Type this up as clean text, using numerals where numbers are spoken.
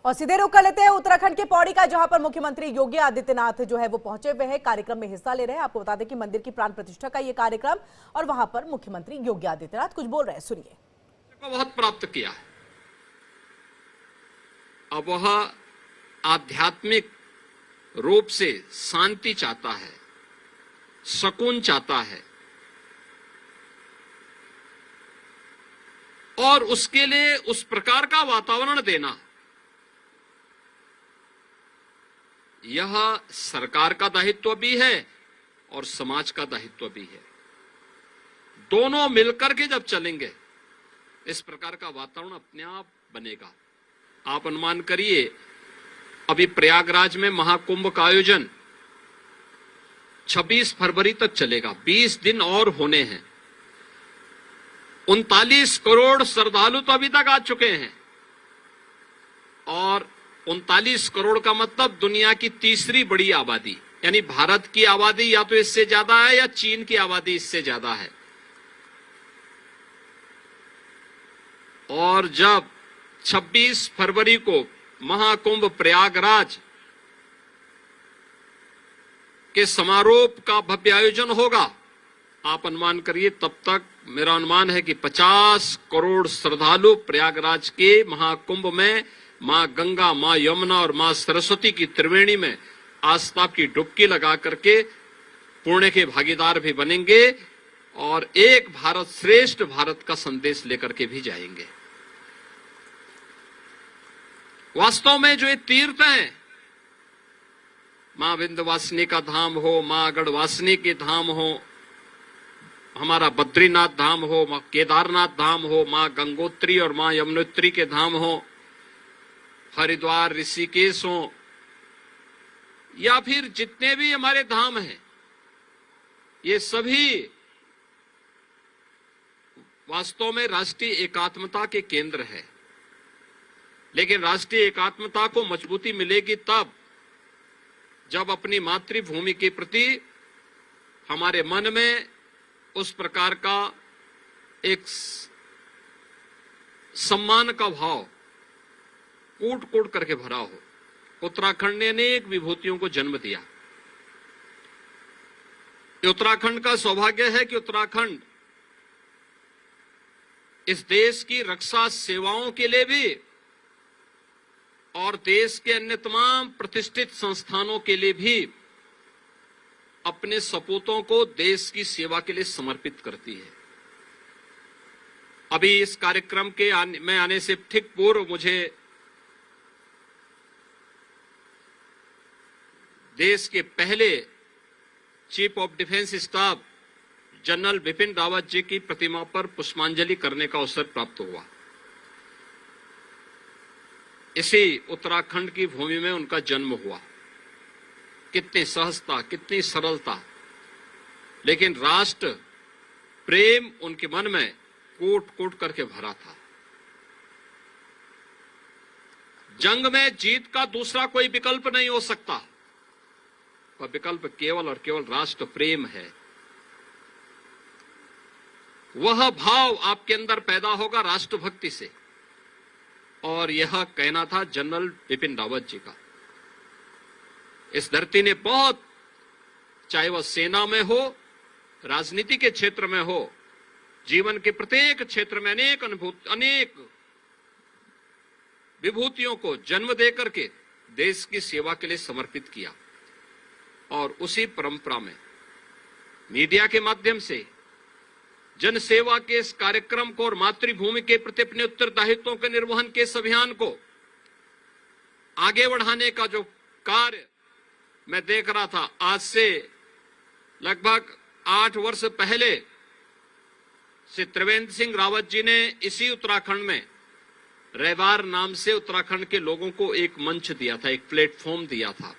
और सीधे रुख कर लेते हैं उत्तराखंड के पौड़ी का, जहां पर मुख्यमंत्री योगी आदित्यनाथ जो है वो पहुंचे हुए हैं, कार्यक्रम में हिस्सा ले रहे हैं। आपको बता दें कि मंदिर की प्राण प्रतिष्ठा का ये कार्यक्रम, और वहां पर मुख्यमंत्री योगी आदित्यनाथ कुछ बोल रहे हैं, सुनिए। बहुत प्राप्त किया है, अब वह आध्यात्मिक रूप से शांति चाहता है, सुकून चाहता है, और उसके लिए उस प्रकार का वातावरण देना यह सरकार का दायित्व भी है और समाज का दायित्व भी है। दोनों मिलकर के जब चलेंगे इस प्रकार का वातावरण अपने आप बनेगा। आप अनुमान करिए, अभी प्रयागराज में महाकुंभ का आयोजन 26 फरवरी तक चलेगा, 20 दिन और होने हैं। 39 करोड़ श्रद्धालु तो अभी तक आ चुके हैं, और 39 करोड़ का मतलब दुनिया की तीसरी बड़ी आबादी, यानी भारत की आबादी या तो इससे ज्यादा है या चीन की आबादी इससे ज्यादा है। और जब 26 फरवरी को महाकुंभ प्रयागराज के समारोह का भव्य आयोजन होगा, आप अनुमान करिए तब तक मेरा अनुमान है कि 50 करोड़ श्रद्धालु प्रयागराज के महाकुंभ में मां गंगा, मां यमुना और मां सरस्वती की त्रिवेणी में आस्था की डुबकी लगा करके पुण्य के भागीदार भी बनेंगे और एक भारत श्रेष्ठ भारत का संदेश लेकर के भी जाएंगे। वास्तव में जो ये तीर्थ हैं, मां विंध्यवासिनी का धाम हो, मां गढ़वासिनी के धाम हो, हमारा बद्रीनाथ धाम हो, मां केदारनाथ धाम हो, मां गंगोत्री और मां यमुनोत्री के धाम हो, हरिद्वार ऋषिकेश हो, या फिर जितने भी हमारे धाम हैं, ये सभी वास्तव में राष्ट्रीय एकात्मता के केंद्र है। लेकिन राष्ट्रीय एकात्मता को मजबूती मिलेगी तब जब अपनी मातृभूमि के प्रति हमारे मन में उस प्रकार का एक सम्मान का भाव कूट कूट करके भरा हो। उत्तराखंड ने अनेक विभूतियों को जन्म दिया। उत्तराखंड का सौभाग्य है कि उत्तराखंड इस देश की रक्षा सेवाओं के लिए भी और देश के अन्य तमाम प्रतिष्ठित संस्थानों के लिए भी अपने सपूतों को देश की सेवा के लिए समर्पित करती है। अभी इस कार्यक्रम के में आने से ठीक पूर्व मुझे देश के पहले chief of defence staff general Bipin Rawat ji की प्रतिमा पर पुष्पांजलि करने का अवसर प्राप्त हुआ। इसी उत्तराखंड की भूमि में उनका जन्म हुआ। कितनी सहजता, कितनी सरलता, लेकिन राष्ट्र प्रेम उनके मन में कोट कोट करके भरा था। जंग में जीत का दूसरा कोई विकल्प नहीं हो सकता, वह विकल्प केवल और केवल राष्ट्र प्रेम है। वह भाव आपके अंदर पैदा होगा राष्ट्रभक्ति से, और यह कहना था जनरल बिपिन रावत जी का। इस धरती ने बहुत, चाहे वह सेना में हो, राजनीति के क्षेत्र में हो, जीवन के प्रत्येक क्षेत्र में अनेक विभूतियों को जन्म देकर के देश की सेवा के लिए समर्पित किया। और उसी परंपरा में मीडिया के माध्यम से जन सेवा के इस कार्यक्रम को और मातृभूमि के प्रति अपने उत्तरदायित्वों के निर्वहन के इस अभियान को आगे बढ़ाने का जो कार्य मैं देख रहा था, आज से लगभग 8 वर्ष पहले श्री त्रिवेंद्र सिंह रावत जी ने इसी उत्तराखंड में रैवार नाम से उत्तराखंड के लोगों को एक मंच दिया था, एक प्लेटफॉर्म दिया था।